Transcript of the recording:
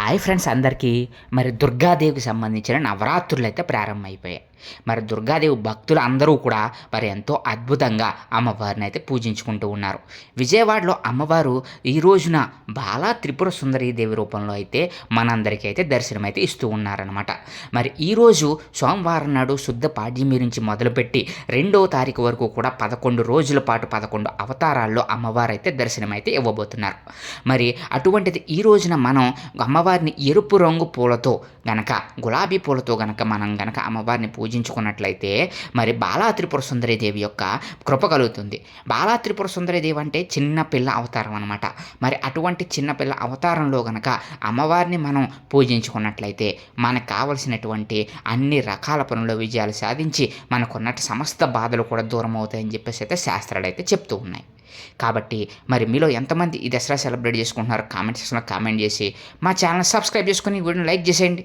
Hi friends అందరికీ. మరి దుర్గాదేవికి సంబంధించిన నవరాత్రులైతే ప్రారంభమైపోయాయి. మరి దుర్గాదేవి భక్తులు అందరూ కూడా మరి ఎంతో అద్భుతంగా అమ్మవారిని అయితే పూజించుకుంటూ ఉన్నారు. విజయవాడలో అమ్మవారు ఈ రోజున బాలా త్రిపుర సుందరీ దేవి రూపంలో అయితే మనందరికీ అయితే దర్శనమైతే ఇస్తూ ఉన్నారనమాట. మరి ఈరోజు సోమవారం నాడు శుద్ధ పాడ్యమి నుంచి మొదలుపెట్టి 2వ తారీఖు వరకు కూడా 11 రోజుల పాటు 11 అవతారాల్లో అమ్మవారు అయితే దర్శనమైతే ఇవ్వబోతున్నారు. మరి అటువంటిది ఈ రోజున మనం అమ్మవారిని ఎరుపు రంగు పూలతో గనక గులాబీ పూలతో గనక మనం గనక అమ్మవారిని పూజించుకున్నట్లయితే మరి బాలా త్రిపుర సుందరీ దేవి యొక్క కృప కలుగుతుంది. బాలా త్రిపుర సుందరీ దేవి అంటే చిన్న పిల్ల అవతారం అనమాట. మరి అటువంటి చిన్నపిల్ల అవతారంలో గనక అమ్మవారిని మనం పూజించుకున్నట్లయితే మనకు కావలసినటువంటి అన్ని రకాల పనుల విజయాలు సాధించి మనకున్నట్టు సమస్త బాధలు కూడా దూరం అవుతాయని చెప్పేసి అయితే శాస్త్రాలు అయితే చెప్తూ ఉన్నాయి. కాబట్టి మరి మీలో ఎంతమంది ఈ దసరా సెలబ్రేట్ చేసుకుంటున్నారో కామెంట్ సెక్షన్లో కామెంట్ చేసి మా ఛానల్ సబ్స్క్రైబ్ చేసుకుని వీడియోని లైక్ చేసేయండి.